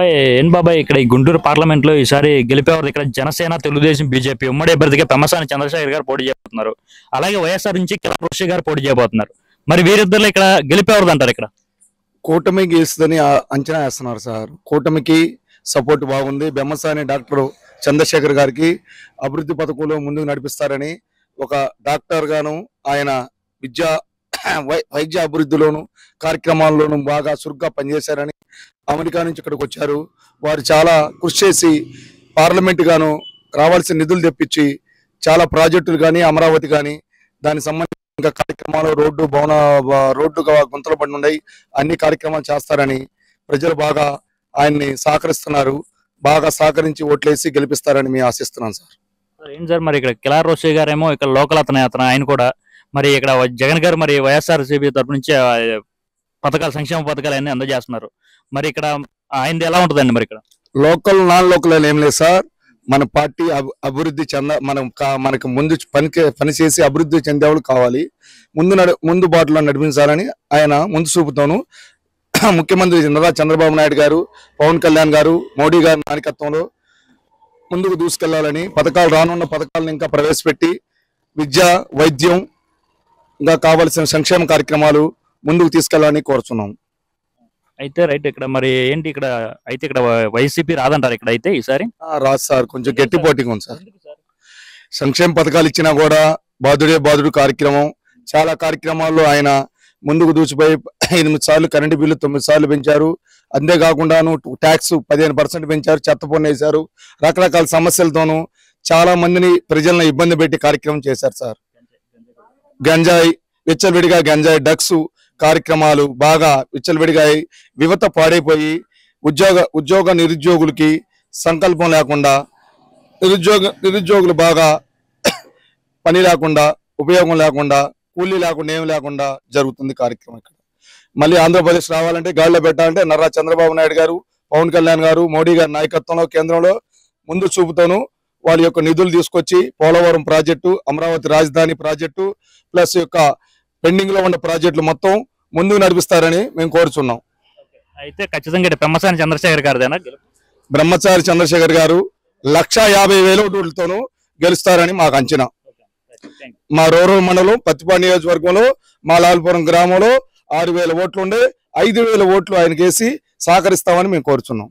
ఏం బాబాయ్ ఇక్కడ ఈ గుంటూరు పార్లమెంట్ లో ఈసారి గెలిపేవారు ఇక్కడ జనసేన తెలుగుదేశం బీజేపీ ఉమ్మడి అభ్యర్థిగా పెమ్మసాని చంద్రశేఖర్ గారు పోటీ చేయబోతున్నారు. అలాగే వైఎస్ఆర్ నుంచి కిలా రోషి గారు పోటీ చేయబోతున్నారు. మరి వీరిద్దరు ఇక్కడ గెలిపేవారు అంటారు. ఇక్కడ కూటమి గెలుస్తుందని అంచనా వేస్తున్నారు సార్. కూటమికి సపోర్ట్ బాగుంది. బెమ్మసాని డాక్టర్ చంద్రశేఖర్ గారికి అభివృద్ధి పథకంలో ముందుకు నడిపిస్తారని, ఒక డాక్టర్ గాను ఆయన వైద్య అభివృద్ధిలోను కార్యక్రమాల్లోనూ బాగా చురుగ్గా పనిచేశారని, అమెరికా నుంచి ఇక్కడికి వచ్చారు. వారు చాలా కృషి చేసి పార్లమెంట్ గాను రావాల్సిన నిధులు తెప్పించి చాలా ప్రాజెక్టులు కానీ అమరావతి కానీ దానికి సంబంధించిన కార్యక్రమాలు రోడ్డు గుంతలు పడి ఉన్నాయి, అన్ని కార్యక్రమాలు చేస్తారని ప్రజలు బాగా ఆయన్ని సహకరిస్తున్నారు. బాగా సహకరించి ఓట్లేసి గెలిపిస్తారని మేము ఆశిస్తున్నాం సార్. ఏం సార్ మరి ఇక్కడ కిలా రోషి గారేమో ఇక్కడ లోకల్ అతను ఆయన కూడా మరి ఇక్కడ జగన్ గారు మరి వైఎస్ఆర్సీపీ తరపు నుంచి పథకాలు సంక్షేమ పథకాలు అన్ని అందజేస్తున్నారు. మరి ఇక్కడ ఆయనది ఎలా ఉంటుందండి? మరి ఇక్కడ లోకల్ నాన్ లోకల్ అని ఏం లేదు సార్. మన పార్టీ అభివృద్ధి మనకు ముందు పనిచేసి అభివృద్ధి చెందేవాళ్ళు కావాలి. ముందు బాటలో నడిపించాలని ఆయన ముందు చూపుతోను ముఖ్యమంత్రి నారా చంద్రబాబు నాయుడు గారు, పవన్ కళ్యాణ్ గారు, మోడీ గారి నాయకత్వంలో ముందుకు దూసుకెళ్లాలని రానున్న పథకాలను ఇంకా ప్రవేశపెట్టి విద్య, వైద్యం ఇంకా కావాల్సిన సంక్షేమ కార్యక్రమాలు ముందుకు తీసుకెళ్లాలని కోరుతున్నాం. అయితే రైట్. ఇక్కడ మరి ఏంటి ఇక్కడ అయితే ఇక్కడ వైసీపీ రాదంటారు ఇక్కడ అయితే ఈసారి? రాదు సార్, కొంచెం గట్టి పోటీగా ఉంది సార్. సంక్షేమ పథకాలు ఇచ్చినా కూడా బాధుడు కార్యక్రమం, చాలా కార్యక్రమాల్లో ఆయన ముందుకు దూచిపోయి 8 సార్లు కరెంటు బిల్లు 9 సార్లు పెంచారు. అంతేకాకుండాను ట్యాక్స్ 15% పెంచారు, చెత్త పన్ను వేశారు. రకరకాల సమస్యలతోనూ చాలా మందిని ప్రజలను ఇబ్బంది పెట్టి కార్యక్రమం చేశారు సార్. గంజాయి విచ్చలవిడిగా డ్రగ్స్ కార్యక్రమాలు బాగా విచ్చలవిడిగా యువత పాడైపోయి ఉద్యోగ నిరుద్యోగులకి సంకల్పం లేకుండా నిరుద్యోగులు బాగా పని లేకుండా, ఉపయోగం లేకుండా, కూలీ లేకుండా, ఏమి లేకుండా జరుగుతుంది కార్యక్రమం. ఇక్కడ మళ్ళీ ఆంధ్రప్రదేశ్ రావాలంటే గాడిలో పెట్టాలంటే నారా చంద్రబాబు నాయుడు గారు, పవన్ కళ్యాణ్ గారు, మోడీ గారి నాయకత్వంలో కేంద్రంలో ముందు చూపుతోను వాళ్ళ యొక్క నిధులు తీసుకొచ్చి పోలవరం ప్రాజెక్టు, అమరావతి రాజధాని ప్రాజెక్టు ప్లస్ యొక్క పెండింగ్ లో ఉన్న ప్రాజెక్టులు మొత్తం ముందుకు నడిపిస్తారని మేము కోరుచున్నాం. అయితే ఖచ్చితంగా పెమ్మసాని చంద్రశేఖర్ గారిదేనా? బ్రహ్మచారి చంద్రశేఖర్ గారు 150,000 ఓట్లతోనూ గెలుస్తారని మాకు అంచనా. మా రూరల్ మండలం పత్తిపాడు నియోజకవర్గంలో మా లాల్పురం గ్రామంలో 6,000 ఓట్లు ఉండే 5,000 ఓట్లు ఆయనకేసి సహకరిస్తామని మేము కోరుచున్నాం.